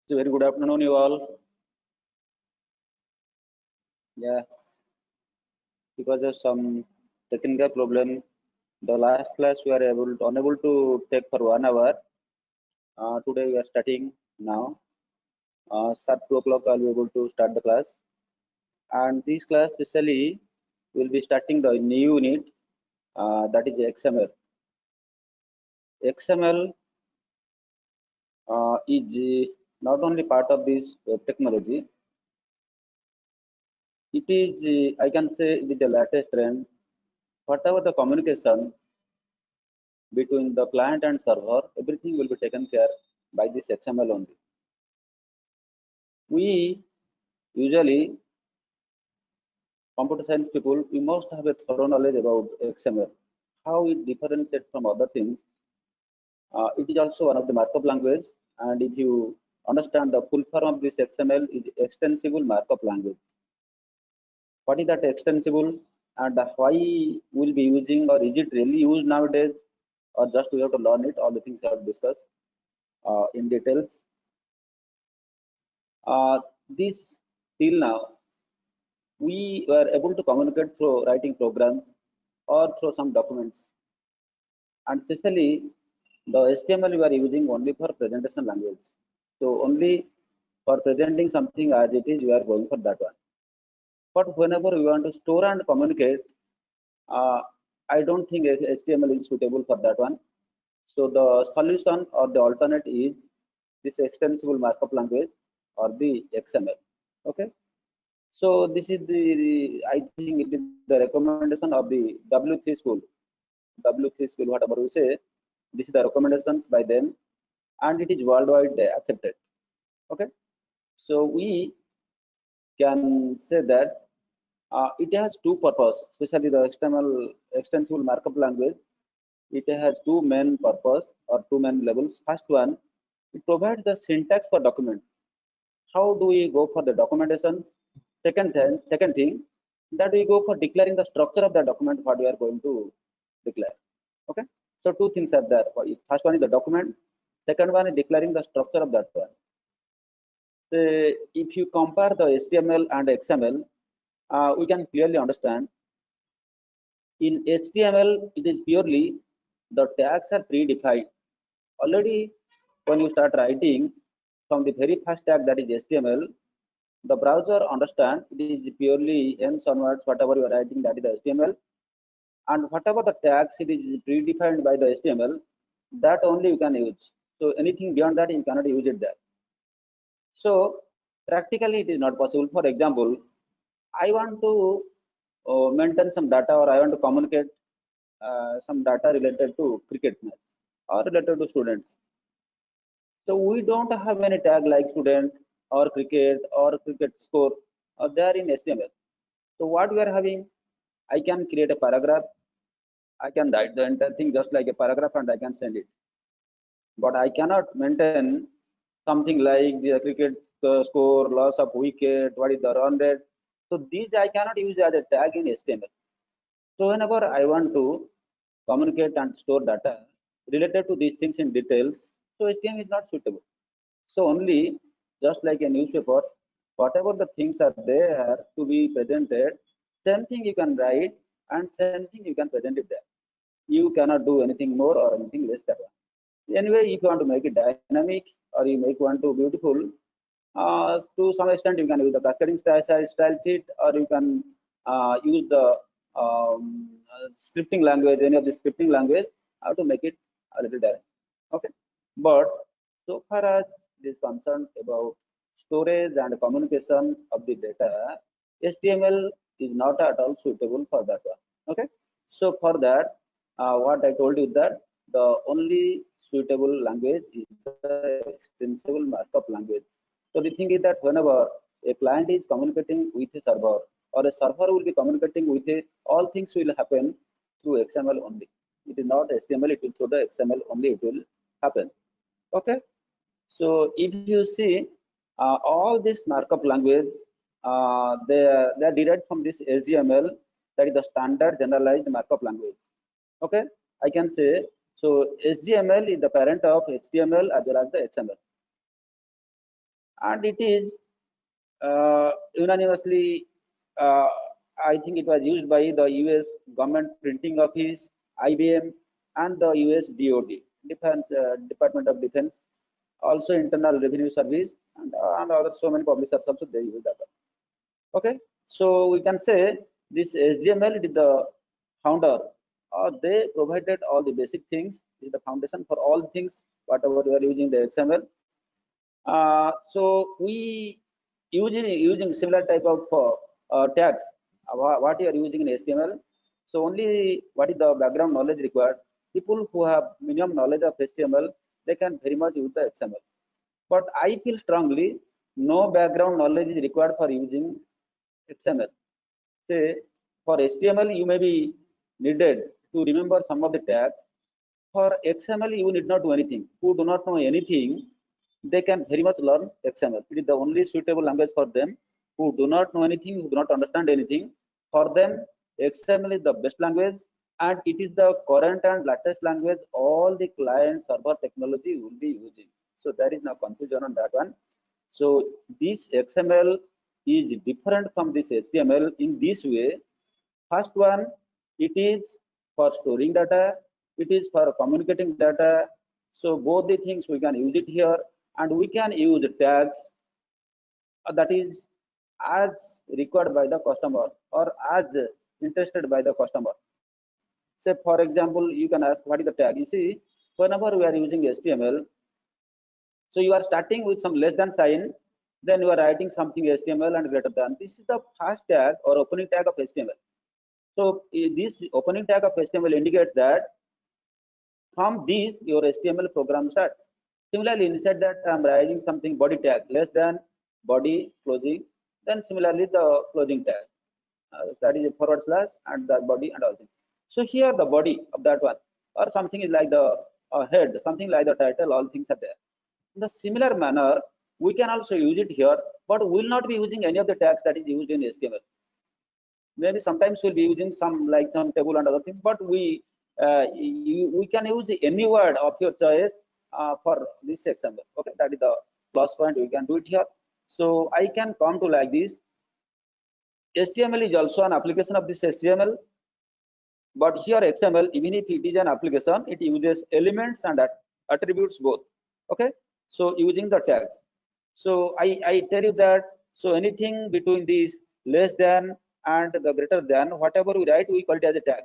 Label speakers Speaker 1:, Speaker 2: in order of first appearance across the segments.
Speaker 1: So very good afternoon, you all. Yeah, because of some technical problem, the last class we are unable to take for 1 hour. Today we are starting now. At 2 o'clock, I'll be able to start the class. And this class specially will be starting the new unit, that is XML. XML is not only part of this technology. It is, I can say, it is the latest trend. Whatever the communication between the client and server, everything will be taken care by this XML only. We usually, computer science people, we must have a thorough knowledge about XML, how it differentiates from other things. It is also one of the markup language, and if you understand the full form of this XML is extensible markup language. What is that extensible, and why we'll be using, or is it really used nowadays, or just we have to learn it? All the things I have discussed in details. This till now we were able to communicate through writing programs or through some documents, and especially the HTML we are using only for presentation language. So only for presenting something as it is, we are going for that one. But whenever we want to store and communicate, uh, I don't think HTML is suitable for that one. So the solution or the alternate is this extensible markup language or the XML. Okay. So this is I think it is the recommendation of the W3 school. W3 school, whatever we say, this is the recommendations by them, and it is worldwide accepted. Okay. So we can say that it has two purposes, especially the extensible markup language. It has two main purpose or two main levels. First one, it provides the syntax for documents. How do we go for the documentations? Second thing, that we go for declaring the structure of the document what we are going to declare. Okay. So two things are there. First one is the document. Second one is declaring the structure of that one. So if you compare the HTML and XML, we can clearly understand. In HTML, it is purely the tags are predefined. Already, when you start writing from the very first tag, that is HTML, the browser understands it is purely ends onwards, whatever you are writing, that is the HTML, and whatever the tags it is predefined by the HTML, that only you can use. So anything beyond that, you cannot use it there. So practically, it is not possible. For example, I want to maintain some data, or I want to communicate some data related to cricket match or related to students. So we don't have any tag like student or cricket score, or they are in HTML. So what we are having, I can create a paragraph. I can write the entire thing just like a paragraph and I can send it. But I cannot maintain something like the cricket score, loss of wicket, what is the run rate. So these I cannot use as a tag in HTML. So whenever I want to communicate and store data related to these things in details, so HTML is not suitable. So only just like a newspaper, whatever the things are there to be presented, same thing you can write and same thing you can present it there. You cannot do anything more or anything less than that. Anyway, if you want to make it dynamic or you make one to beautiful, to some extent you can use the cascading style sheet, or you can use the scripting language, any of the scripting language, how to make it a little dynamic. Okay. But so far as it is concerned about storage and communication of the data, HTML is not at all suitable for that one. Okay. So for that, what I told you that the only suitable language is the extensible markup language. So the thing is that whenever a client is communicating with a server, or a server will be communicating with a, all things will happen through XML only. It is not HTML, it will through the XML only it will happen. Okay. So if you see all this markup language, they are derived from this SGML, that is the standard generalized markup language. Okay, I can say so. SGML is the parent of HTML as well as the XML. and it is unanimously, I think it was used by the US Government Printing Office, IBM, and the US DoD, Defense Department of Defense, also Internal Revenue Service, and other so many publishers also they use that. Okay, so we can say this SGML is the founder, or they provided all the basic things, is the foundation for all things, whatever we are using the XML. So we using similar type of tags, what you are using in HTML. So only what is the background knowledge required. People who have minimum knowledge of HTML, they can very much use the XML. But I feel strongly no background knowledge is required for using XML. Say for HTML you may be needed to remember some of the tags. For XML you need not do anything. Who do not know anything, they can very much learn XML. It is the only suitable language for them who do not know anything, who do not understand anything. For them, XML is the best language, and it is the current and latest language all the client server technology will be using. So there is no confusion on that one. So this XML is different from this HTML in this way. First one, it is for storing data, it is for communicating data. So both the things we can use it here, and we can use tags that is as required by the customer or as interested by the customer. Say for example, you can ask what is the tag. You see, whenever we are using HTML, so you are starting with some less than sign, then you are writing something HTML and greater than. This is the first tag or opening tag of HTML. So this opening tag of HTML indicates that from this your HTML program starts. Similarly, inside that I'm writing something body tag less than body closing. Then similarly the closing tag, that is a forward slash and the body and all things. So here the body of that one, or something is like the head, something like the title, all things are there. In the similar manner, we can also use it here, but we will not be using any of the tags that is used in HTML. Maybe sometimes we'll be using some like some table and other things, but we can use any word of your choice for this example. Okay, that is the plus point. We can do it here. So I can come to like this. HTML is also an application of this HTML, but here XML, even if it is an application, it uses elements and attributes both. Okay, so using the tags. So I tell you that, so anything between these less than and the greater than, whatever we write, we call it as a tag.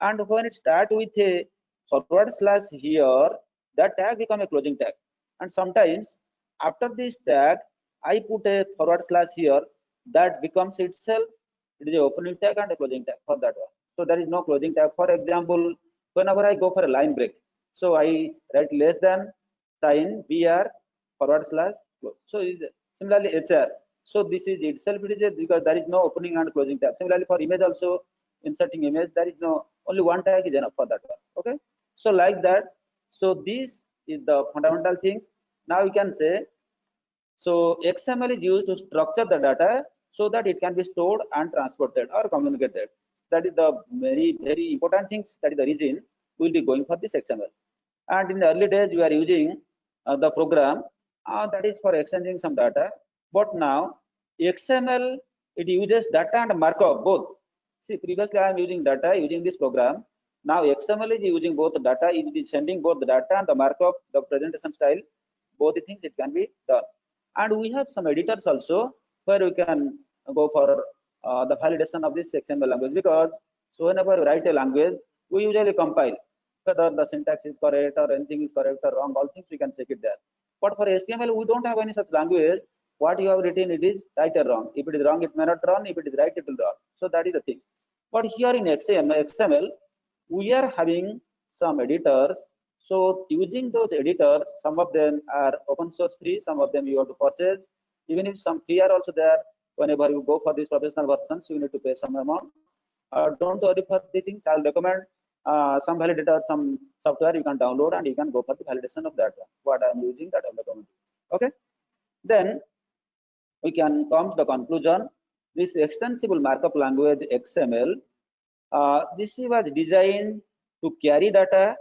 Speaker 1: And when it starts with a forward slash here, that tag become a closing tag. And sometimes after this tag, I put a forward slash here, that becomes itself, it is a opening tag and a closing tag for that one. So there is no closing tag. For example, whenever I go for a line break, so I write less than sign BR forward slash close. So similarly HR. So this is itself, it is a, because there is no opening and closing tag. Similarly for image also, inserting image, there is no, only one tag is enough for that one. Okay, so like that. So this is the fundamental things. Now you can say, so XML is used to structure the data so that it can be stored and transported or communicated. That is the very important things. That is the reason we will be going for this XML. And in the early days, we are using the program that is for exchanging some data. But now XML, it uses data and markup both. See, previously I am using data using this program. Now XML is using both the data, it is sending both the data and the markup, the presentation style, both the things it can be done. And we have some editors also where we can go for the validation of this XML language, because so whenever we write a language, we usually compile whether the syntax is correct or anything is correct or wrong, all things we can check it there. But for HTML, we don't have any such language. What you have written, it is right or wrong. If it is wrong, it may not run. If it is right, it will run. So that is the thing. But here in XML, we are having some editors. So using those editors, some of them are open source free, some of them you have to purchase. Even if some free are also there, whenever you go for these professional versions, you need to pay some amount. Don't worry for the things. I'll recommend some validator, some software you can download and you can go for the validation of that one. What I'm using, that I'm recommending. Okay. Then we can come to the conclusion. This extensible markup language XML, this was designed to carry data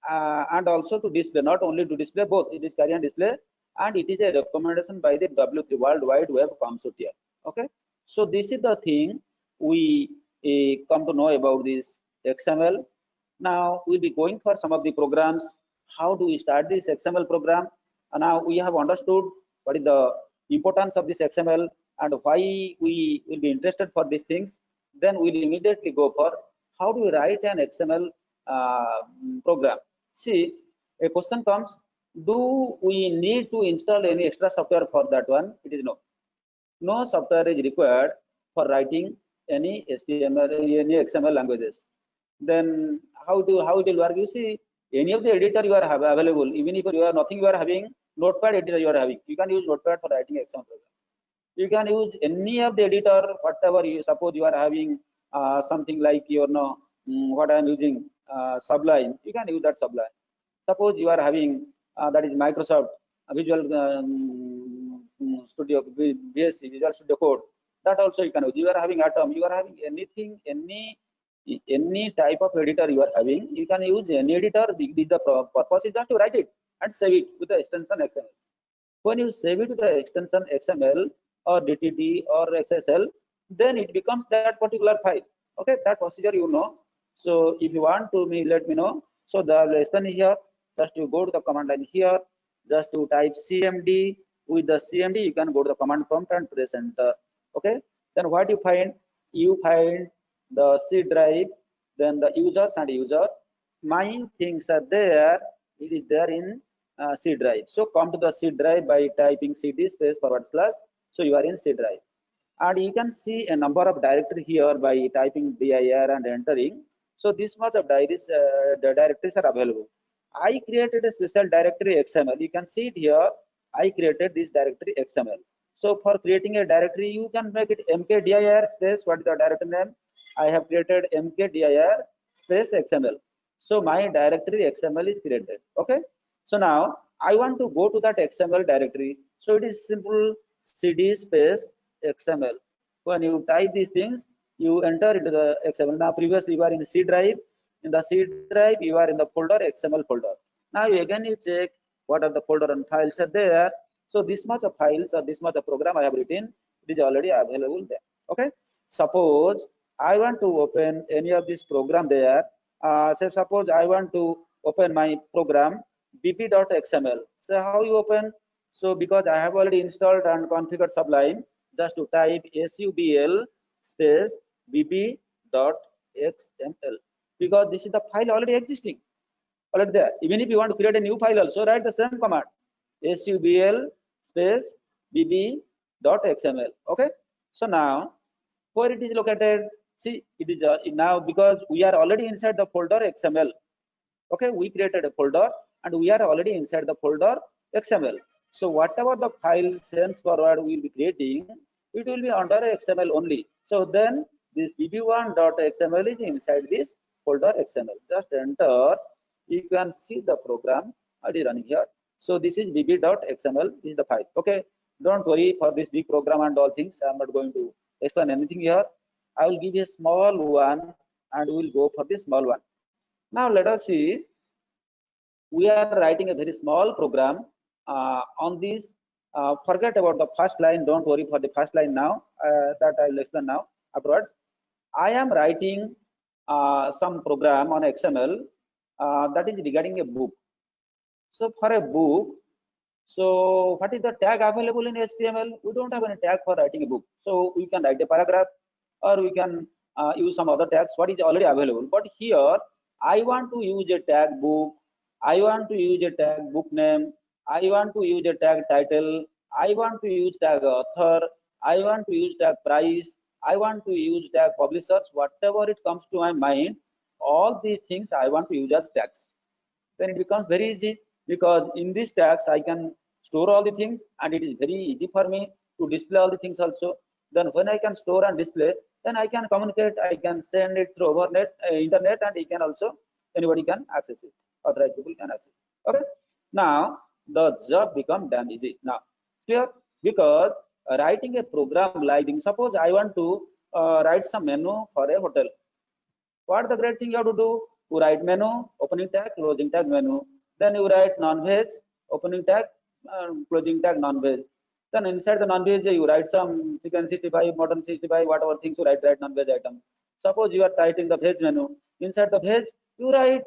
Speaker 1: and also to display, not only to display, both it is carry and display. and it is a recommendation by the W3 World Wide Web Consortium. Okay, so this is the thing we come to know about this XML. Now we'll be going for some of the programs. How do we start this XML program? And now we have understood what is the importance of this XML and why we will be interested for these things. Then we'll immediately go for how do we write an XML program. See, a question comes, do we need to install any extra software for that one? It is no. No software is required for writing any HTML, any XML languages. Then how it will work? You see, any of the editor you are available, even if you are nothing, you are having Notepad editor you are having. You can use Notepad for writing XML program. You can use any of the editor, whatever you suppose you are having something like your what I am using Sublime. You can use that Sublime. Suppose you are having that is Microsoft Visual Studio VSC Visual Studio Code. That also you can use. You are having Atom. You are having anything, any type of editor you are having. You can use any editor. The purpose is just to write it and save it with the extension XML. When you save it with the extension XML or DTT or XSL, then it becomes that particular file. Okay, that procedure you know. So if you want to let me know. So the lesson here, just you go to the command line here, just to type CMD. With the CMD, you can go to the command prompt and press enter. Okay, then what you find? You find the C drive, then the users and user. My things are there. It is there in C drive. So come to the C drive by typing CD space /. So you are in C drive, and you can see a number of directory here by typing dir and entering. So this much of the directories are available. I created a special directory XML. You can see it here. I created this directory XML. So for creating a directory, you can make it mkdir space. What is the directory name? I have created mkdir space XML. So my directory XML is created. Okay. So now I want to go to that XML directory. So it is simple cd space XML. When you type these things, you enter into the XML. Now previously you are in C drive. In the C drive, you are in the folder XML folder. Now you check what are the folder and files are there. So this much of files or this much of program I have written, it is already available there. Okay. Suppose I want to open any of this program there. Say suppose I want to open my program bb.xml. So how you open? So because I have already installed and configured Sublime, just to type subl space bb.xml, because this is the file already existing already there. Even if you want to create a new file also, write the same command subl space bb.xml. Okay. So now where it is located? See, it is now because we are already inside the folder XML. Okay, we created a folder and we are already inside the folder XML. So whatever the file sends forward we will be creating, it will be under XML only. So then this bb1.xml is inside this folder XML. Just enter. You can see the program already running here. So this is bb.xml. This is the file. Okay, don't worry for this big program and all things. I'm not going to explain anything here. I will give you a small one and we will go for this small one. Now let us see. We are writing a very small program on this. Forget about the first line. Don't worry for the first line now. That I will explain now afterwards. I am writing some program on XML that is regarding a book. So for a book, so what is the tag available in HTML? We don't have any tag for writing a book. So we can write a paragraph or we can use some other tags, what is already available. But here I want to use a tag book. I want to use a tag book name. I want to use a tag title. I want to use tag author. I want to use tag price. I want to use tag publishers. Whatever it comes to my mind, all these things I want to use as tags. Then it becomes very easy, because in these tags I can store all the things and it is very easy for me to display all the things also. Then when I can store and display, then I can communicate, I can send it through overnet, internet, and you can also, anybody can access it, authorized people can access it. Okay, now the job become damn easy. Now it's clear, because writing a program like this, suppose I want to write some menu for a hotel. What the great thing you have to do? You write menu, opening tag, closing tag, menu. Then you write non-veg, opening tag, closing tag non-veg. Then inside the non-veg you write some chicken 65, mutton 65, whatever things you write non-veg item. Suppose you are writing the veg menu. Inside the veg you write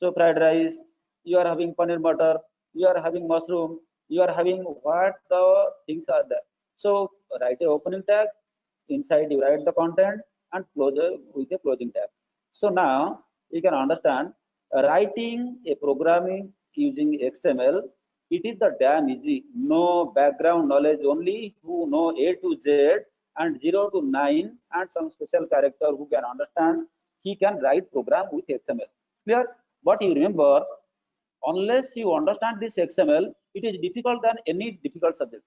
Speaker 1: so fried rice, you are having paneer butter, you are having mushroom, you are having what the things are there. So write a opening tag, inside you write the content and close with a closing tag. So now you can understand writing a programming using XML, it is the damn easy. No background knowledge, only who know A to Z and 0 to 9 and some special character who can understand, he can write program with XML. Clear? But you remember, unless you understand this XML, it is difficult than any difficult subjects.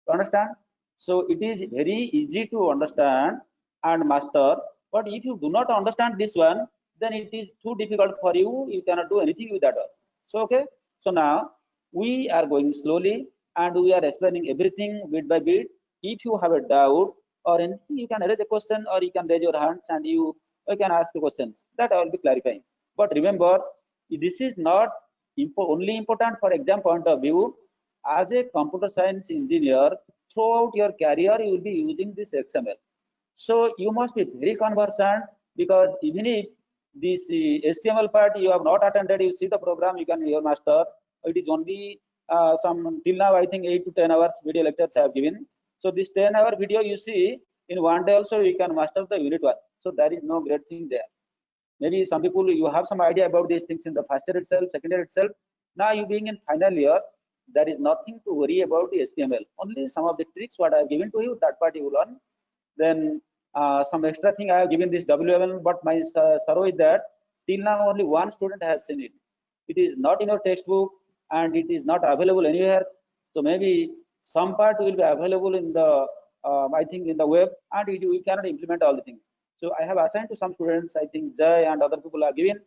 Speaker 1: You understand? So it is very easy to understand and master. But if you do not understand this one, then it is too difficult for you. You cannot do anything with that one. So okay. So now we are going slowly and we are explaining everything bit by bit. If you have a doubt or anything, you can raise a question or you can raise your hands and you can ask the questions. That I will be clarifying. But remember, this is not only important for exam point of view. As a computer science engineer, throughout your career, you will be using this XML. So you must be very conversant, because even if this HTML part you have not attended, you see the program, you can master. It is only some till now I think 8 to 10 hours video lectures I have given. So this 10-hour video you see in one day also you can master the unit 1. So there is no great thing there. Maybe some people you have some idea about these things in the first year itself, second year itself. Now you being in final year, there is nothing to worry about the HTML. Only some of the tricks what I have given to you, that part you will learn. Then some extra thing I have given this WML, but my sorrow is that till now only one student has seen it. It is not in your textbook and it is not available anywhere. So maybe some part will be available in the I think in the web, and we cannot implement all the things. So I have assigned to some students, I think Jay and other people are given.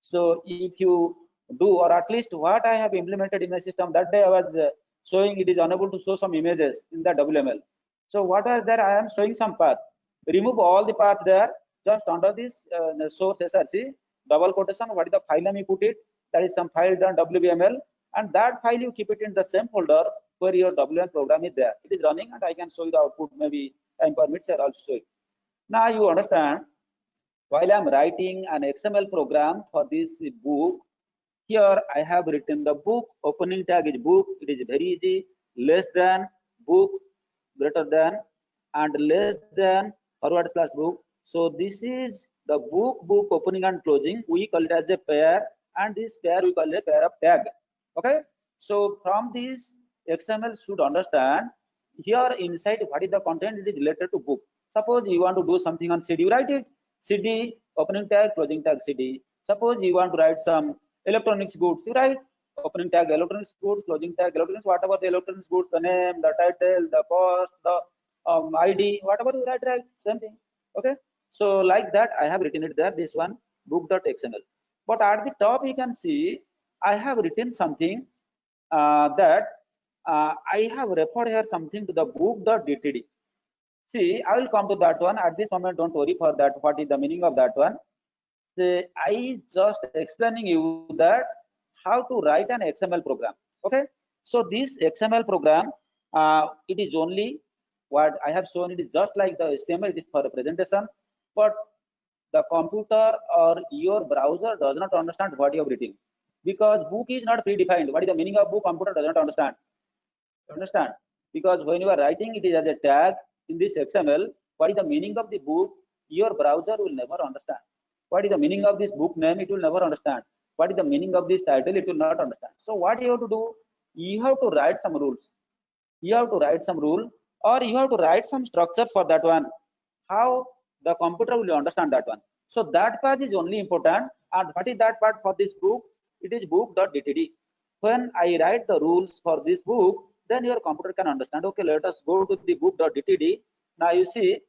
Speaker 1: So if you do, or at least what I have implemented in my system, that day I was showing it is unable to show some images in the WML. So what are there? I am showing some path. Remove all the path there. Just under this source src, double quotation, what is the file name you put it? That is some file done WML, and that file you keep it in the same folder where your WML program is there. It is running, and I can show you the output. Maybe time permits, I also show it. Now you understand, while I am writing an XML program for this book, here I have written the book, opening tag is book, it is very easy, less than, book, greater than, and less than, forward slash book. So this is the book opening and closing, we call it as a pair, and this pair we call it a pair of tag. Okay, so from this XML should understand, here inside what is the content, it is related to book. Suppose you want to do something on CD, you write it CD, opening tag, closing tag CD. Suppose you want to write some electronics goods, you write opening tag electronics goods, closing tag electronics, whatever the electronics goods, the name, the title, the cost, the ID, whatever you write, same thing. Okay, so like that I have written it there, this one book.xml. But at the top you can see I have written something that I have referred here something to the book.dtd. See, I will come to that one at this moment. Don't worry for that. What is the meaning of that one? See, I just explaining you that how to write an XML program. Okay, so this XML program, it is only what I have shown. It is just like the HTML. It is for a presentation, but the computer or your browser does not understand what you have written, because book is not predefined. What is the meaning of book? Computer does not understand. Understand? Because when you are writing it is as a tag in this XML, what is the meaning of the book? Your browser will never understand. What is the meaning of this book name? It will never understand. What is the meaning of this title? It will not understand. So what you have to do? You have to write some rules. You have to write some rule, or you have to write some structures for that one. How the computer will understand that one. So that part is only important. And what is that part for this book? It is book.dtd. When I write the rules for this book, then your computer can understand. Okay, let us go to the book.dtd. Now you see,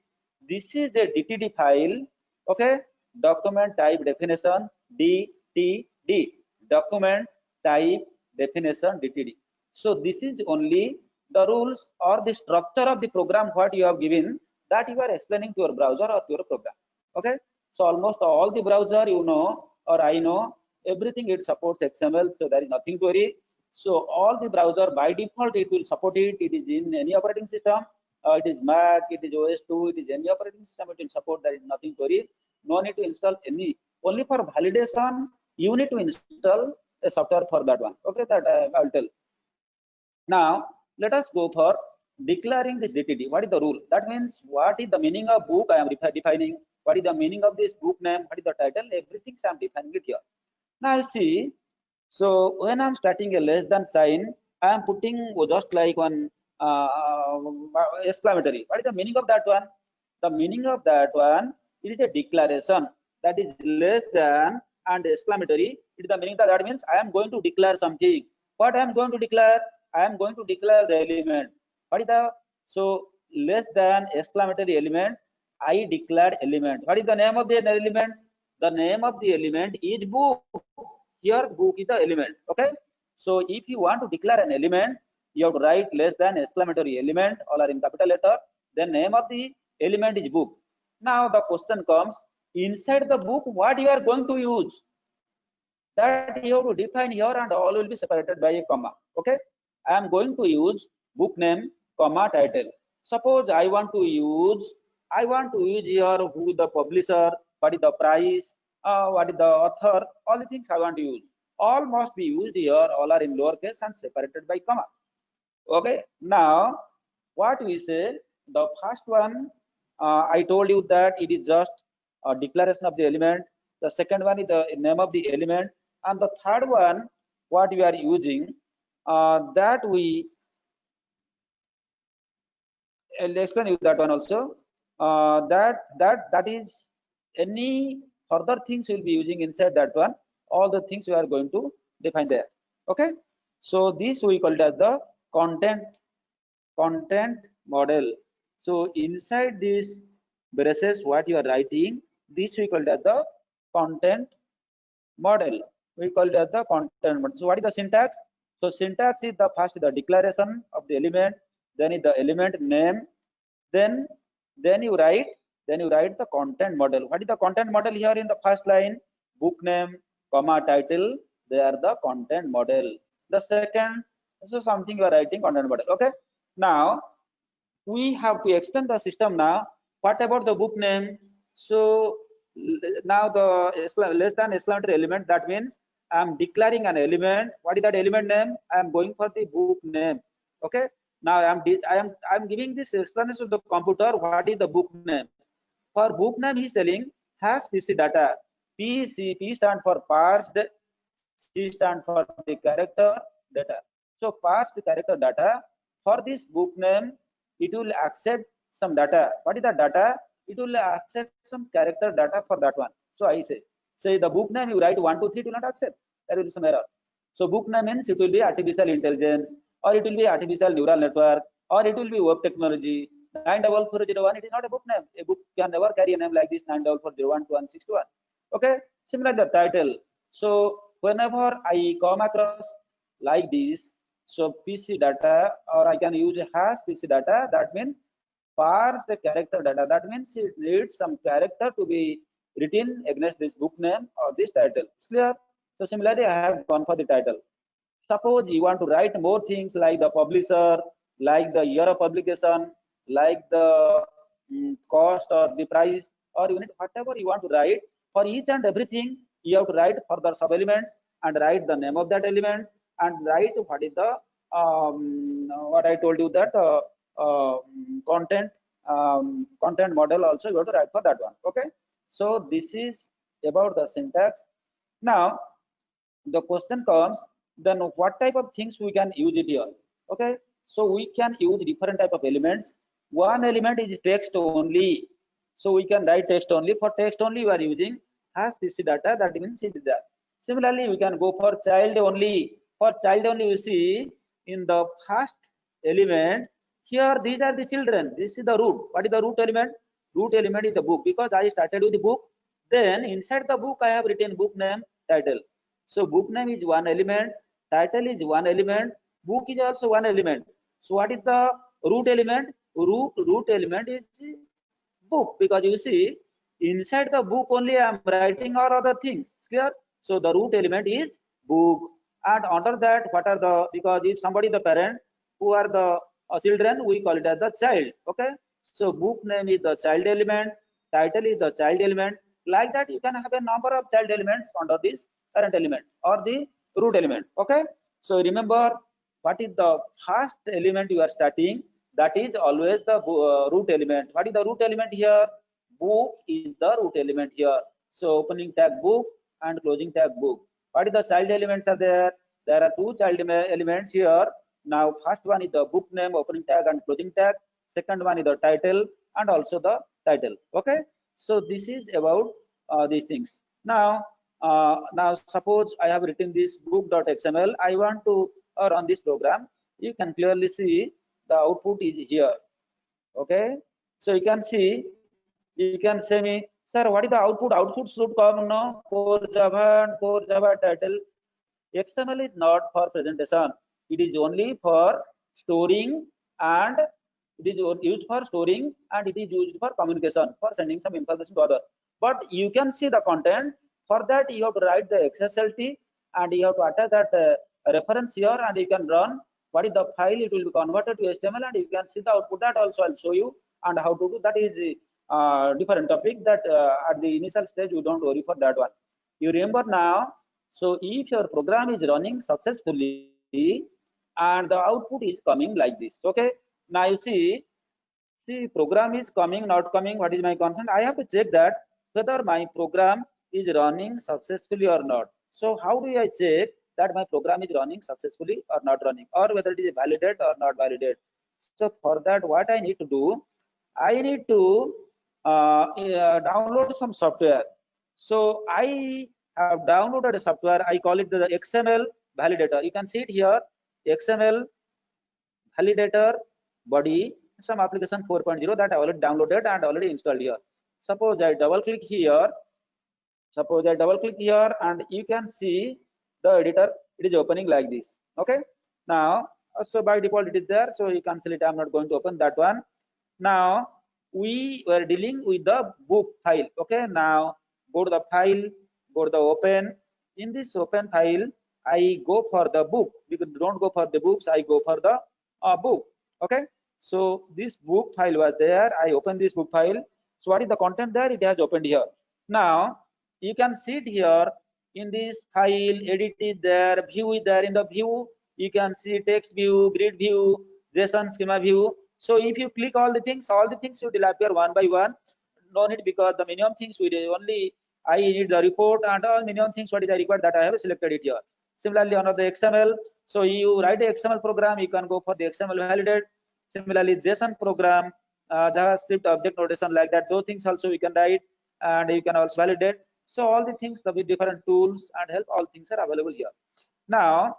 Speaker 1: this is a DTD file. Okay, document type definition DTD, document type definition DTD. So this is only the rules or the structure of the program what you have given, that you are explaining to your browser or to your program. Okay, so almost all the browser you know, or I know, everything it supports XML, so there is nothing to worry. So all the browser by default it will support it. It is in any operating system. It is Mac, it is OS2, it is any operating system. It will support. There is nothing to worry. No need to install any. Only for validation you need to install a software for that one. Okay, that I'll tell. Now let us go for declaring this DTD. What is the rule? That means what is the meaning of book I am defining. What is the meaning of this book name? What is the title? Everything I am defining it here. Now see. So when I'm starting a less than sign, I am putting just like one exclamatory. What is the meaning of that one? The meaning of that one, it is a declaration that is less than and exclamatory. It is the meaning that means I am going to declare something. What I am going to declare? I am going to declare the element. What is the so less than exclamatory element? I declared element. What is the name of the element? The name of the element is book. Here book is the element. Okay, so if you want to declare an element, you have to write less than exclamatory element, all are in capital letter. Then name of the element is book. Now the question comes, inside the book what you are going to use, that you have to define here, and all will be separated by a comma. Okay, I am going to use book name comma title. Suppose I want to use here who is the publisher, what is the price, what is the author, all the things I want to use. All must be used here, all are in lowercase and separated by comma. Okay, now what we say, the first one, I told you that it is just a declaration of the element. The second one is the name of the element, and the third one what we are using, that we I'll explain you that one also. That is any further things we'll be using inside that one. All the things we are going to define there. Okay. So this we call it as the content model. So inside this braces what you are writing, this we call it as the content model. We call it as the content model. So what is the syntax? So syntax is the first the declaration of the element, then is the element name, then you write the content model. What is the content model here in the first line? Book name comma title, they are the content model. The second, so something you are writing content model. Okay, now we have to explain the system. Now what about the book name? So now the less than exclamatory element, that means I am declaring an element. What is that element name? I am going for the book name. Okay, now I am giving this explanation to the computer. What is the book name? For book name he is telling has PC data. P stand for parsed, C stand for the character data. So parsed character data, for this book name it will accept some data. What is the data? It will accept some character data for that one. So I say the book name you write 1 2 3, it will not accept. There will be some error. So book name means it will be artificial intelligence, or it will be artificial neural network, or it will be web technology. 94401, it is not a book name. A book can never carry a name like this, 944012161. Okay, similar the title. So whenever I come across like this, so PC data, or I can use has PC data, that means parsed character data. That means it needs some character to be written against this book name or this title. It's clear? So similarly, I have gone for the title. Suppose you want to write more things like the publisher, like the year of publication, like the cost or the price, or unit, whatever you want to write. For each and everything, you have to write further sub elements and write the name of that element and write what is the what I told you that content model also you have to write for that one. Okay, so this is about the syntax. Now the question comes, then what type of things we can use it here? Okay, so we can use different type of elements. One element is text only, so we can write text only. For text only we are using has PC data, that means it is there. Similarly we can go for child only. For child only you see in the first element here, these are the children, this is the root. What is the root element? Root element is the book, because I started with the book, then inside the book I have written book name, title. So book name is one element, title is one element, book is also one element. So what is the root element? Root element is book, because you see inside the book only I am writing all other things. Clear? So the root element is book, And under that, what are the, because if somebody the parent, who are the children, we call it as the child. Okay, so book name is the child element, title is the child element. Like that, you can have a number of child elements under this parent element or the root element. Okay, so remember, what is the first element you are starting, that is always the root element. What is the root element here? Book is the root element here. So opening tag book and closing tag book. What is the child elements are there? There are two child elements here. Now first one is the book name, opening tag and closing tag. Second one is the title and also the title. Okay, so this is about these things. Now suppose I have written this book.xml. I want to, or on this program, you can clearly see the output is here. Okay, so you can see, you can say me, sir, what is the output? Output should come no core Java and core Java title. XML is not for presentation. It is only for storing, and it is used for storing, and it is used for communication, for sending some information to others. But you can see the content. For that, you have to write the XSLT and you have to attach that reference here, and you can run what is the file. It will be converted to HTML, and you can see the output. That also I'll show you, and how to do that is different topic. That at the initial stage you don't worry for that one. You remember now. So if your program is running successfully and the output is coming like this, okay. Now you see program is coming, not coming. What is my concern? I have to check that whether my program is running successfully or not. So how do I check that my program is running successfully or not running, or whether it is validate or not validate? So for that, what I need to do, I need to download some software. So I have downloaded a software. I call it the XML validator. You can see it here, XML validator body, some application 4.0 that I already downloaded and already installed here. Suppose I double click here. And you can see the editor. It is opening like this. Okay. Now, so by default it is there. So you can select. I'm not going to open that one. Now we were dealing with the book file. Okay. Now go to the file, go to the open. In this open file, I go for the book, because don't go for the books. I go for the book. Okay. So this book file was there. I open this book file. So what is the content there? It has opened here. Now you can see it here in this file. Edit is there, view is there. In the view, you can see text view, grid view, JSON schema view. So if you click all the things will appear one by one. No need, because the minimum things we only, I need the report and all minimum things what is required, that I have selected it here. Similarly, on the XML, so you write a XML program, you can go for the XML validate. Similarly, JSON program, JavaScript object notation, like that, those things also we can write, and you can also validate. So all the things, the different tools and help, all things are available here. Now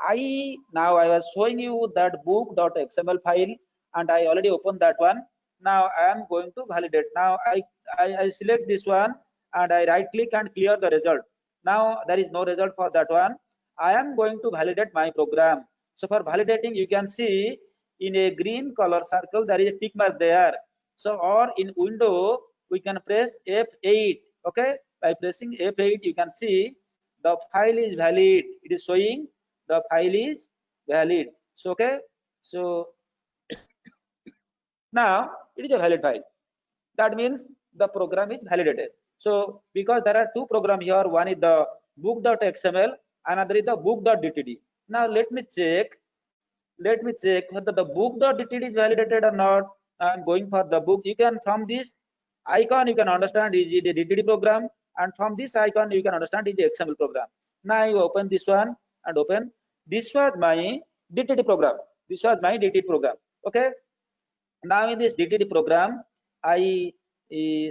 Speaker 1: I was showing you that book.xml file, and I already opened that one. Now I am going to validate. Now I select this one and I right click and clear the result. Now there is no result for that one. I am going to validate my program. So for validating, you can see in a green color circle there is a tick mark there. So, or in window we can press F8. Okay, by pressing F8 you can see the file is valid. It is showing the file is valid. So okay, so now it is a valid file. That means the program is validated. So because there are two programs here, one is the book.xml, another is the book.dtd. Now let me check whether the book.dtd is validated or not. I'm going for the book. You can, from this icon you can understand is it a DTD program, and from this icon you can understand is the XML program. Now you open this one and open. This was my DTD program. Okay. Now in this DTD program, I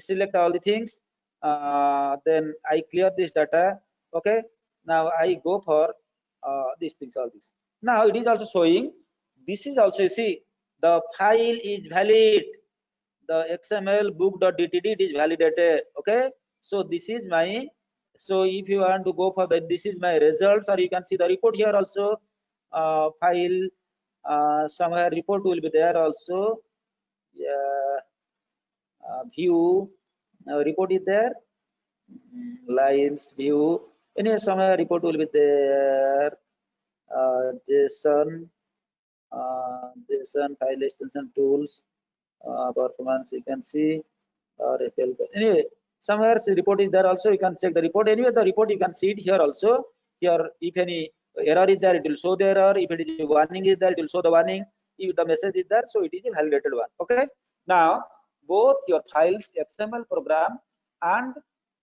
Speaker 1: select all the things. Then I clear this data. Okay. Now I go for these things, all these. Now it is also showing. This is also, you see, the file is valid. The XML book.dtd is validated. Okay. So this is my. So if you want to go for that, this is my results, or you can see the report here also. File somewhere report will be there also. Yeah, view report is there, lines view, anyway somewhere report will be there.
Speaker 2: JSON, JSON file extension tools, performance you can see, or anyway, somewhere the report is there also. You can check the report. Anyway, the report you can see it here also. Here, if any error is there, it will show the error. If it is a warning is there, it will show the warning. If the message is there, so it is a validated one. Okay. Now, both your files, XML program and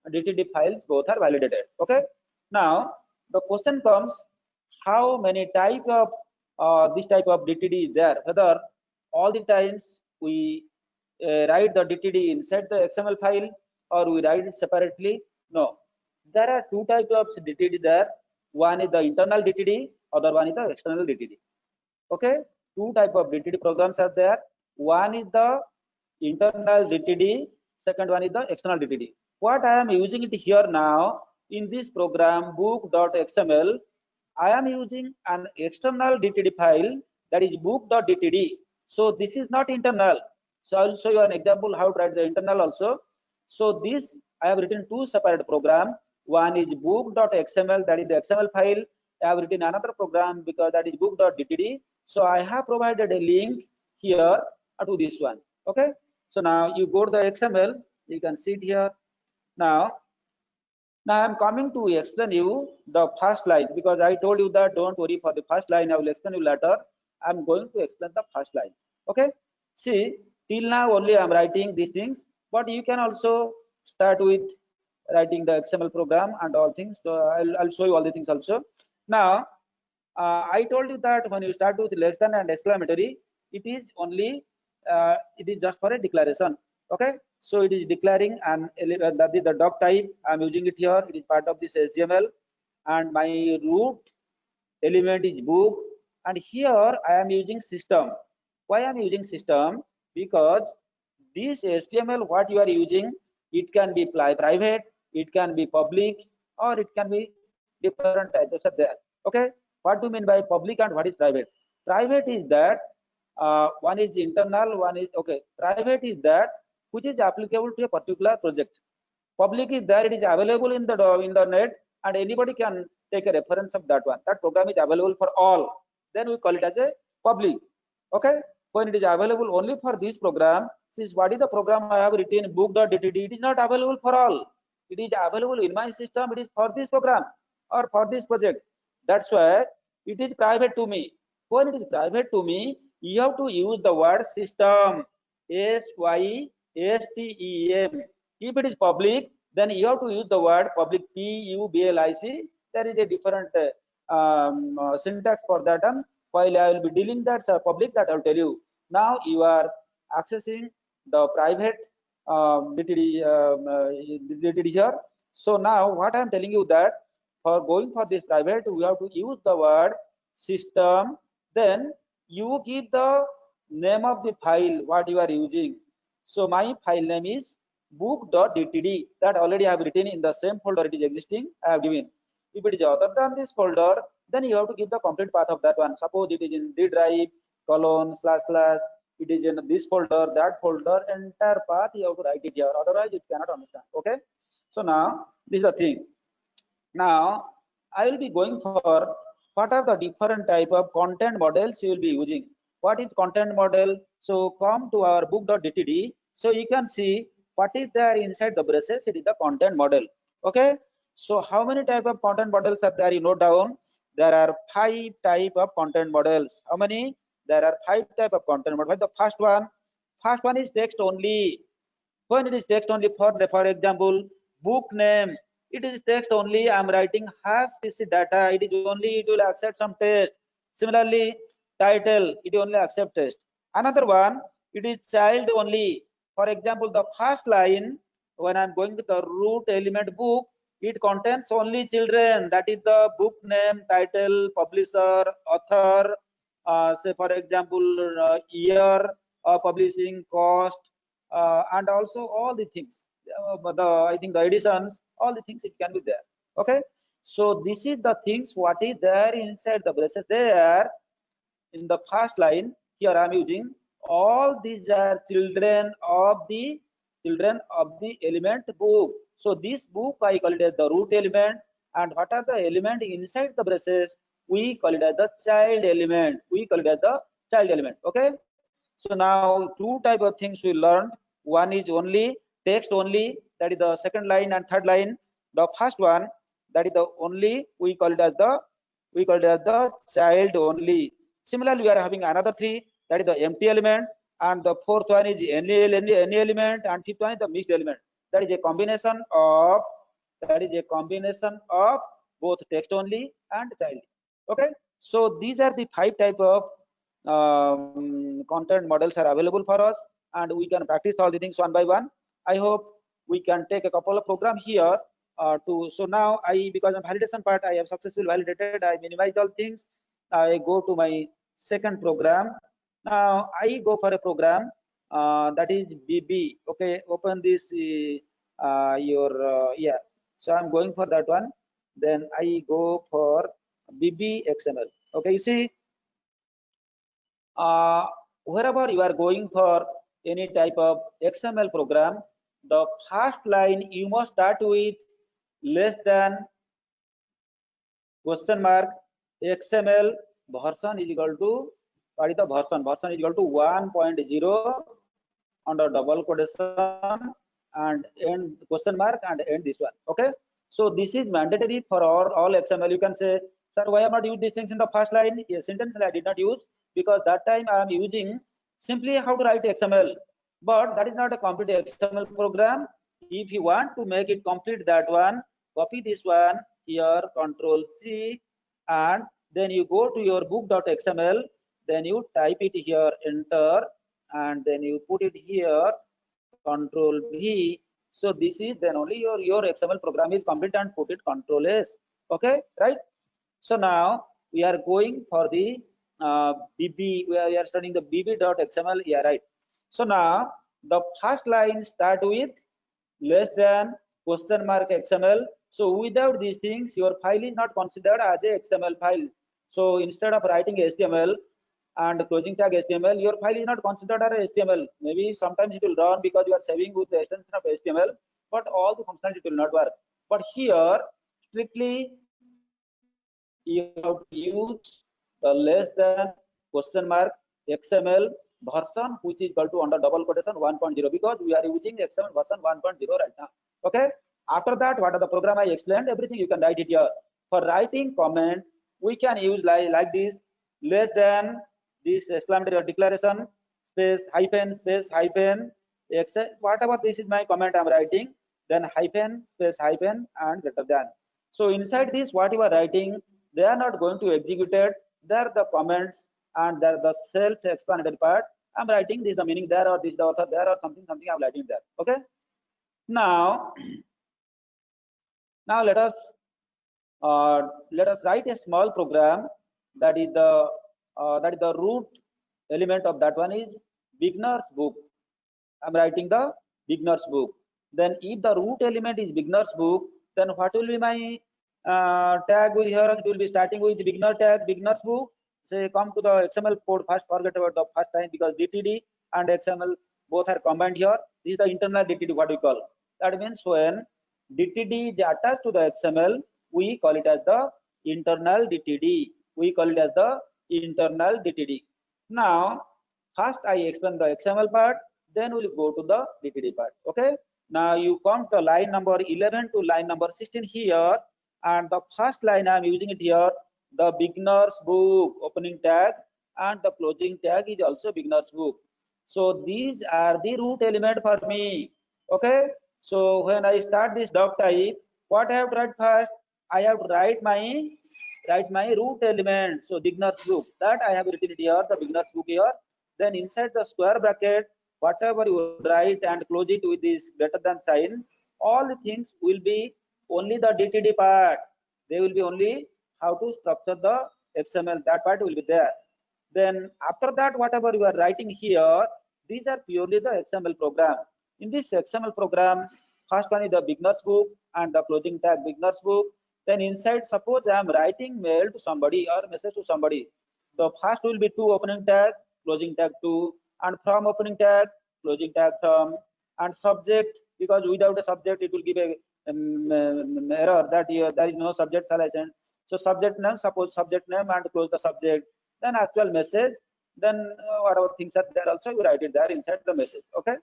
Speaker 2: DTD files, both are validated. Okay. Now, the question comes: how many type of this type of DTD is there? Whether all the times we write the DTD inside the XML file or we write it separately? No. There are two types of DTD there. One is the internal DTD, other one is the external DTD. Okay, two type of DTD programs are there. One is the internal DTD, second one is the external DTD. What I am using it here now in this program book.xml, I am using an external DTD file, that is book.dtd. So this is not internal. So I will show you an example how to write the internal also. So this I have written two separate program. One is book.xml, that is the XML file. I have written another program because that is book.dtd. So I have provided a link here to this one. Okay. So now you go to the XML, you can see it here. Now I'm coming to explain you the first line, because I told you that don't worry for the first line, I will explain you later. I'm going to explain the first line. Okay. See, till now only I'm writing these things, but you can also start with writing the XML program and all things. So I'll show you all the things also. Now, I told you that when you start with less than and exclamatory, it is only it is just for a declaration. Okay, so it is declaring an that is the doc type. I'm using it here. It is part of this HTML, and my root element is book, and here I am using system. Why I am using system? Because this HTML what you are using, it can be private, it can be public, or it can be different types of there. Okay, what do you mean by public and what is private? Private is that one is internal, one is okay. Private is that which is applicable to a particular project. Public is there, it is available in the net, and anybody can take a reference of that one. That program is available for all. Then we call it as a public. Okay, when it is available only for this program, this what is the program I have written book.dtd, it is not available for all. It is available in my system, it is for this program or for this project. That's why it is private to me. When it is private to me, you have to use the word system, SYSTEM. If it is public, then you have to use the word public, PUBLIC. There is a different syntax for that one. While I will be dealing that public, that I will tell you. Now you are accessing the private DTD here. So now what I am telling you that for going for this private, we have to use the word system. Then you give the name of the file what you are using. So my file name is book.dtd, that already I have written in the same folder it is existing, I have given. If it is other than this folder, then you have to give the complete path of that one. Suppose it is in D drive, colon, / it is in this folder, that folder, entire path you have to write it here, otherwise it cannot understand. Okay. So now this is the thing. Now I will be going for what are the different type of content models you will be using. What is content model? So come to our book.dtd. So you can see what is there inside the braces. It is the content model. Okay. So how many type of content models are there? You note down. There are 5 type of content models. How many? There are 5 type of content models. The first one is text only. When it is text only, for example, book name, it is text only. I'm writing has PC data. It is only, it will accept some text. Similarly, title, it only accept text. Another one, it is child only. For example, the first line, when I'm going to the root element book, it contains only children. That is the book name, title, publisher, author, say for example, year, publishing, cost, and also all the things. I think the editions, all the things it can be there. Okay. So this is the things what is there inside the braces there in the first line. Here I am using all these are children of the element book. So this book I call it as the root element, and what are the element inside the braces?
Speaker 1: we call it as the child element. We call it as the child element. Okay. So now two type of things we learned. One is only text only, that is the second line and third line. The first one, that is the only, we call it as the child only. Similarly, we are having another three, that is the empty element, and the fourth one is any element, and fifth one is the mixed element. That is a combination of both text only and child. Okay. So these are the five type of content models are available for us, and we can practice all the things one by one. I hope we can take a couple of programs here so now because of validation part I have successfully validated, I minimize all things. I go to my second program. Now I go for a program that is BB. Okay, open this yeah. So I'm going for that one. Then I go for BB XML. Okay, you see, wherever you are going for any type of XML program, the first line you must start with less than question mark XML version is equal to, what is the version? Version is equal to 1.0 under double quotation and end question mark and end this one. Okay. So this is mandatory for all XML. You can say, sir, why am I not use these things in the first line? Yes, intentionally I did not use, because that time I am using simply how to write XML, but that is not a complete XML program. If you want to make it complete, that one, copy this one here, Control C, and then you go to your book.xml, then you type it here, enter, and then you put it here, Control V. So this is then only your XML program is complete, and put it Control S. Okay, right? So now we are going for the BB. We are studying the BB.xml. Yeah, right. So now the first line start with less than question mark XML. So without these things, your file is not considered as a XML file. So instead of writing HTML and closing tag HTML, your file is not considered as HTML. Maybe sometimes it will run because you are saving with the extension of HTML, but all the functionality will not work. But here, strictly, you have to use the less than question mark XML version, which is equal to under double quotation 1.0, because we are using XML version 1.0 right now. Okay. After that, what are the program I explained? Everything you can write it here. For writing comment, we can use like this, less than this exclamatory declaration space hyphen whatever this is my comment I'm writing, then hyphen space hyphen and greater than. So inside this, what you are writing, they are not going to execute it. They are the comments and they are the self-explanatory part. I'm writing this is the meaning there, or this is the author there, or something I'm writing there. Okay. Now let us write a small program that is the root element of that one is beginner's book. I'm writing the beginner's book. Then if the root element is beginner's book, then what will be my tag with here? It will be starting with beginner tag, beginner's book. Say come to the XML code first, forget about the first time, because DTD and XML both are combined here. This is the internal DTD, what we call. That means when DTD is attached to the XML, we call it as the internal DTD. We call it as the internal DTD. Now, first I explain the XML part, then we'll go to the DTD part. Okay. Now you come to line number 11 to line number 16 here, and the first line I'm using it here, the beginner's book opening tag, and the closing tag is also beginner's book. So these are the root element for me. Okay. So when I start this doc type, what I have to write first? I have to write my root element. So beginner's book, that I have written it here, the beginner's book here. Then inside the square bracket, whatever you write and close it with this greater than sign, all the things will be only the DTD part. They will be only how to structure the XML, that part will be there. Then after that, whatever you are writing here, these are purely the XML program. In this XML program, first one is the beginner's book and the closing tag beginner's book. Then inside, suppose I am writing mail to somebody or message to somebody. The first will be to opening tag, closing tag to, and from opening tag, closing tag from, and subject, because without a subject it will give a error that there is no subject shall I send. So subject name, suppose subject name and close the subject, then actual message, then whatever things are there also you write it there inside the message. Okay.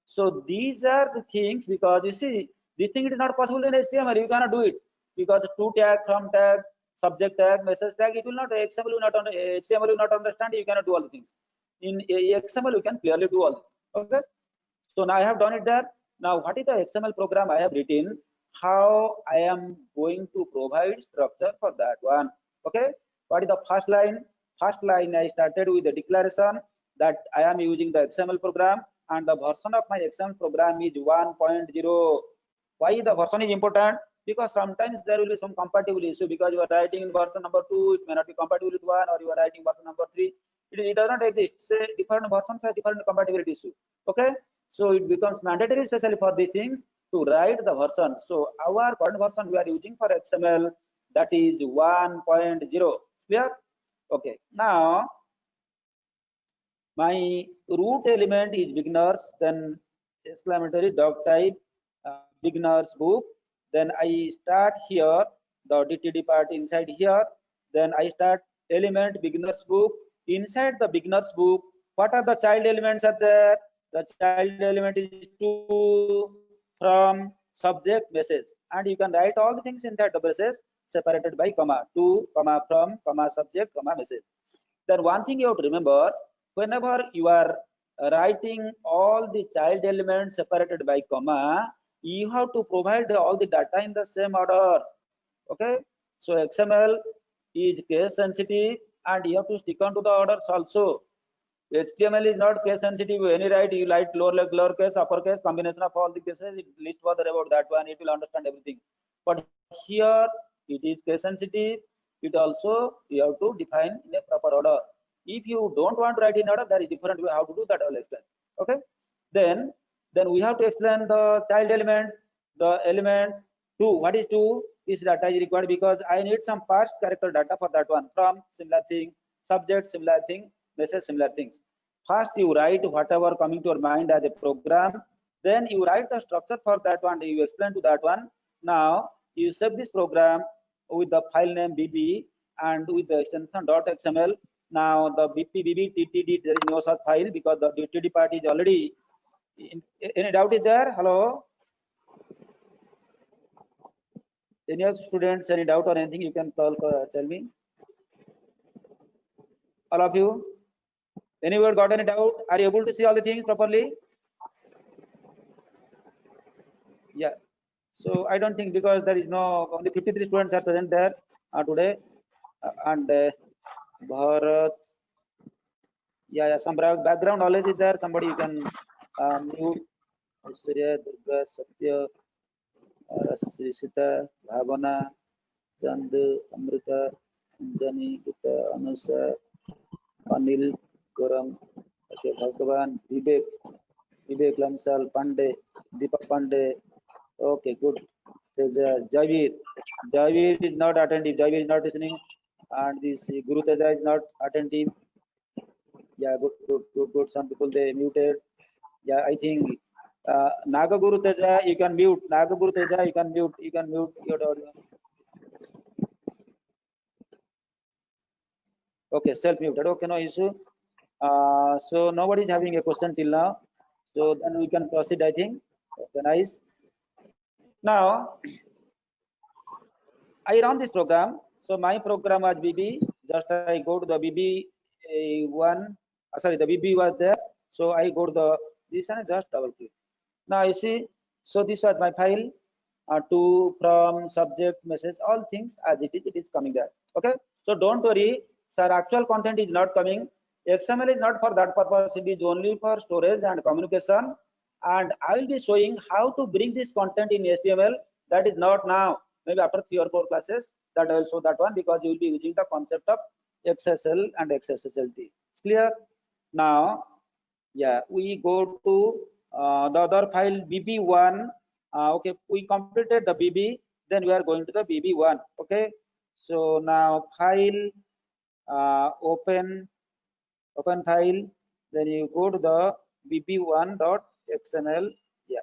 Speaker 1: So these are the things, because you see this thing it is not possible in HTML. You cannot do it because to tag, from tag, subject tag, message tag, it will not, XML will not, HTML will not understand. You cannot do all the things. In XML you can clearly do all. Okay. So now I have done it there. Now what is the XML program I have written? How I am going to provide structure for that one. Okay. What is the first line? First line I started with the declaration that I am using the XML program and the version of my XML program is 1.0. Why the version is important? Because sometimes there will be some compatibility issue, because you are writing in version number 2, it may not be compatible with 1, or you are writing version number 3. It does not exist. Say different versions have different compatibility issue. Okay. So it becomes mandatory, especially for these things, to write the version. So our current version we are using for XML, that is 1.0. Clear? Okay. Now my root element is beginners, then exclamatory doc type, beginners book. Then I start here the DTD part inside here. Then I start element beginners book. Inside the beginners book, what are the child elements are there? The child element is to, from, subject, message, and you can write all the things inside the message separated by comma, to, comma, from, comma, subject, comma, message. Then one thing you have to remember, whenever you are writing all the child elements separated by comma, you have to provide all the data in the same order. Okay. So XML is case sensitive and you have to stick on to the orders also. HTML is not case sensitive. Any write you write lower case, upper case, combination of all the cases, it list further about that one, it will understand everything. But here it is case sensitive. It also you have to define in a proper order. If you don't want to write in order, there is different way how to do that. I will explain. Okay. Then we have to explain the child elements. The element 2. What is 2? This data is required because I need some past character data for that one. From, similar thing, subject, similar thing, message, similar things. First you write whatever coming to your mind as a program, then you write the structure for that one, you explain to that one. Now you save this program with the file name bb and with the extension .xml. Now the bb ttd, there is no such file because the ttd part is already in. Any doubt is there? Hello? Any of the students, any doubt or anything, you can tell me. All of you? Anyone got any doubt? Are you able to see all the things properly? Yeah. So I don't think, because there is no, only 53 students are present there today, and Bharat. Yeah, some background knowledge is there. Somebody you can mute. Surya, Durga, Satya, Sita, Bhavana, Chand, Amrita, Anjani, Gita, Anusa, Anil, Garam, okay, Bhagavan, Vivek, Lamsal, Pandey, Deepak Pandey. Okay, good. There's Javir is not attentive. Javir is not listening, and this Guru Teja is not attentive. Yeah, good. Some people they muted. Yeah, I think Naga Guru Teja, you can mute. Naga Guru Teja, you can mute. You can mute your audio. Okay, self-muted. Okay, no issue. So nobody is having a question till now. So then we can proceed, I think. Okay, nice. Now, I run this program. So my program was BB. Just I go to the BB one. Sorry, the BB was there. So I go to the this and just double click. Now you see. So this was my file. To, from, subject, message, all things as it is coming there. Okay. So don't worry, sir. Actual content is not coming. XML is not for that purpose. It is only for storage and communication. And I will be showing how to bring this content in HTML. That is not now. Maybe after 3 or 4 classes, that I will show that one, because you will be using the concept of XSL and XSSLT. It's clear? Now, yeah, we go to the other file BB1. Okay, we completed the BB. Then we are going to the BB1. Okay, so now file, open file. Then you go to the bb1.xml. Yeah,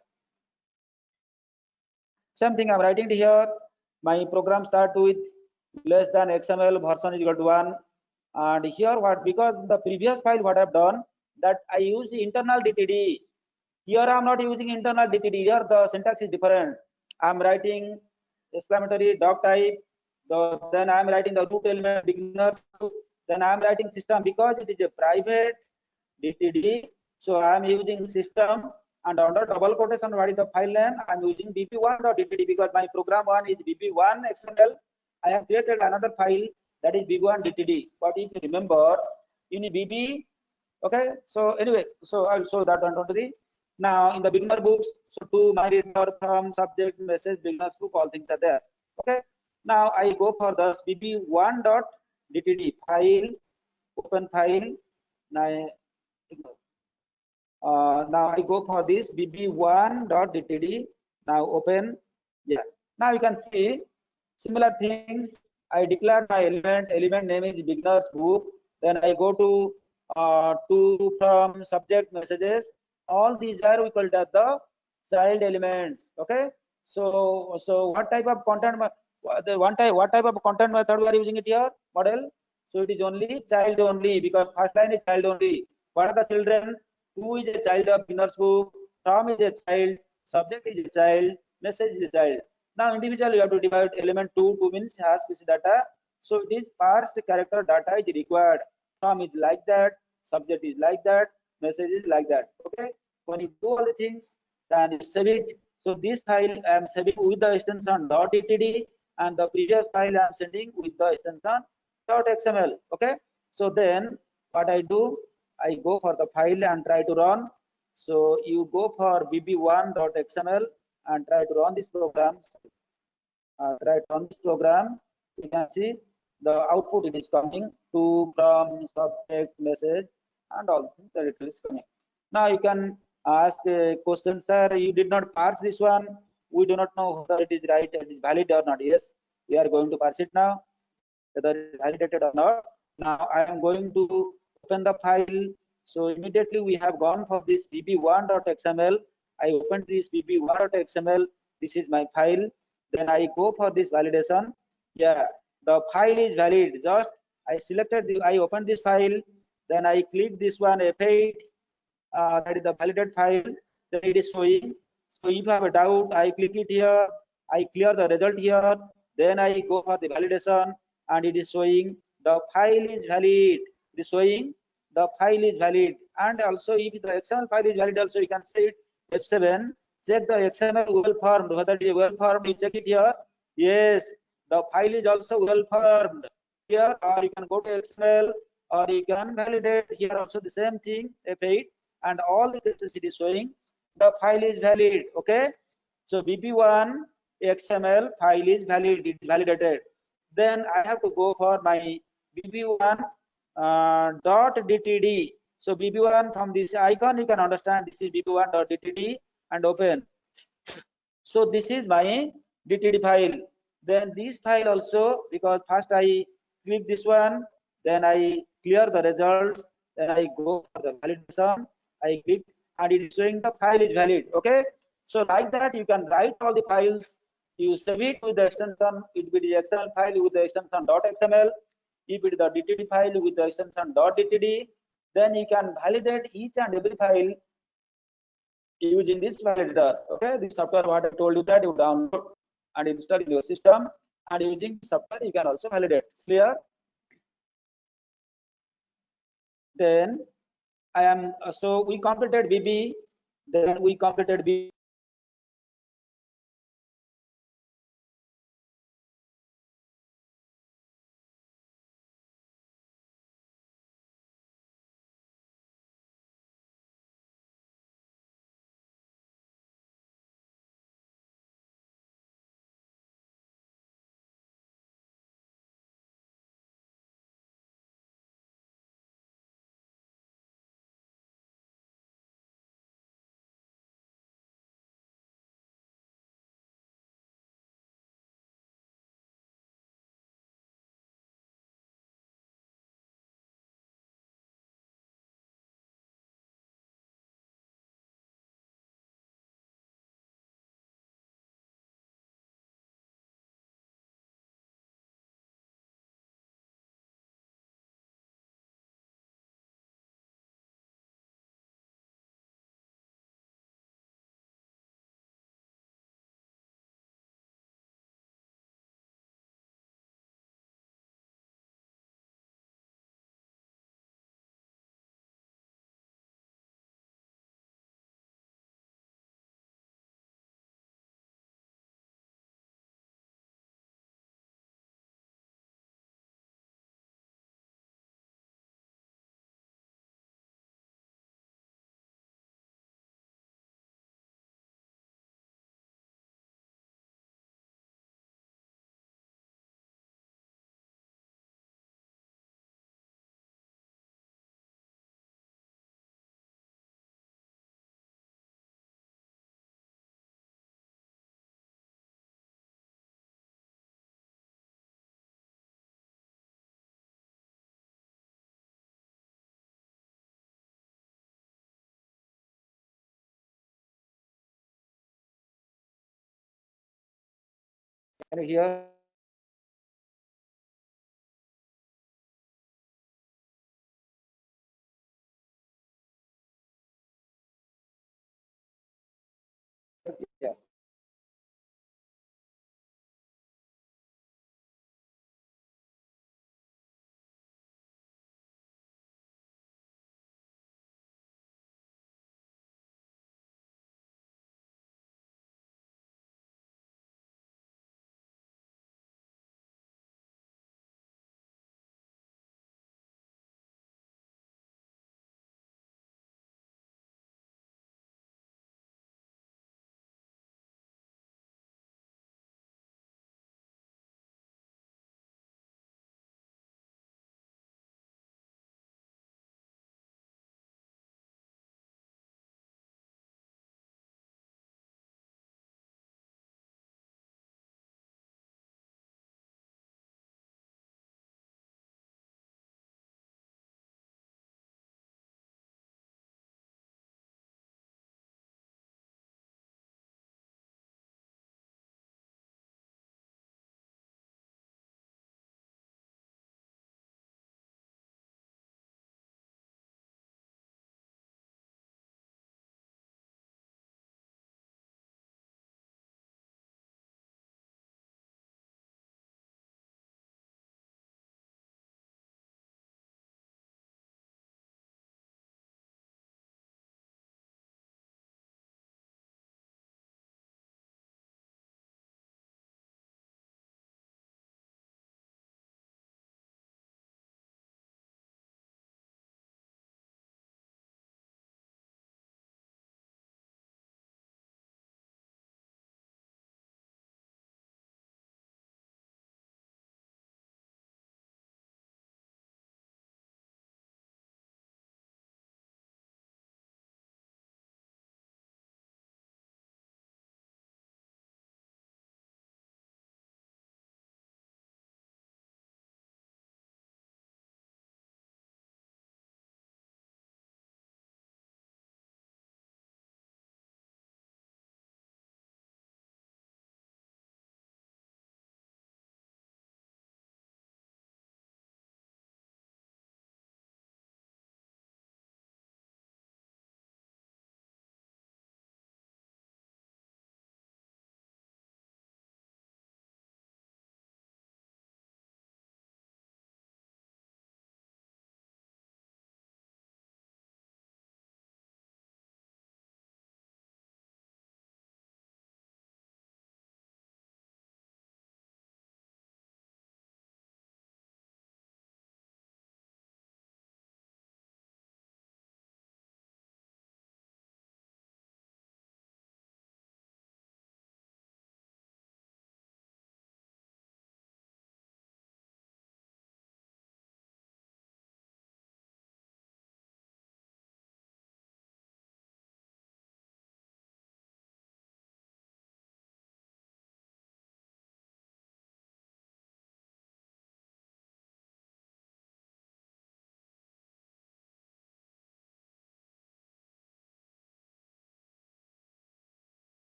Speaker 1: same thing I'm writing here. My program start with
Speaker 2: less than XML version is equal to 1. And here what, because the previous file what I've done, that I used internal DTD. Here I'm not using internal DTD. Here the syntax is different. I'm writing exclamatory doc type. Then I'm writing the root element beginners. Then I'm writing system because it is a private DTD. So I'm using system, and under double quotation, what is the file name? I'm using bb1.dtd because my program one is bb1 XML. I have created another file that is bb1.dtd. But if you remember, in bb, okay. So anyway, so I'll show that on 23. Now in the beginner books, so to my reader, from, subject, message, beginners book, all things are there. Okay. Now I go for the bb1.dtd file, open file. Now I go for this bb1.dtd. Now open. Yeah. Now you can see similar things. I declared my element name is beginners book. Then I go to from subject messages. All these are equal to the child elements. Okay. So what type of content, what type of content method we are using it here? Model. So it is only child only, because first line is child only. What are the children? Who is a child of beginner's book? From is a child. Subject is a child. Message is a child. Now individually you have to divide element 2 means has PC data. So it is parsed character data is required. From is like that. Subject is like that. Message is like that. Okay. When you do all the things, then you save it. So this file I am saving with the extension .dtd, and the previous file I am sending with the extension .xml. Okay. So then what I do, I go for the file and try to run. So you go for bb1.xml and try to run this program. Try to run this program. You can see the output, it is coming to, from, subject, message, and all things that it is coming. Now you can ask a question, sir, you did not parse this one. We do not know whether it is right, it is valid or not. Yes, we are going to parse it now, whether it is validated or not. Now I am going to open the file. So immediately we have gone for this bb1.xml. I opened this bb1.xml. This is my file. Then I go for this validation. Yeah, the file is valid. Just I selected I opened this file. Then I click this one F8. That is the validated file. Then it is showing. So if I have a doubt, I click it here. I clear the result here. Then I go for the validation, and it is showing the file is valid. It is showing the file is valid. And also if the XML file is valid, also you can say it F7. Check the XML well formed, whether it is well formed, you check it here. Yes, the file is also well formed here, or you can go to XML, or you can validate here also the same thing, F8, and all the cases it is showing the file is valid. Okay. So bb1 XML file is valid, it is validated. Then I have to go for my bb1 .dtd. So bb1, from this icon you can understand this is bb1.dtd, and open. So this is my DTD file. Then this file also, because first I click this one, then I clear the results, then I go for the validation, I click, and it is showing the file is valid. Okay. So like that you can write all the files, you save it with the extension, it will be the Excel file with the extension .xml. If it is the DTD file with the extension .dtd, then you can validate each and every file using this validator. Okay, this software what I told you that you download and install in your system, and using this software you can also validate. It's clear? Then I am so we completed BB, then we completed BB. Can you hear? Yeah.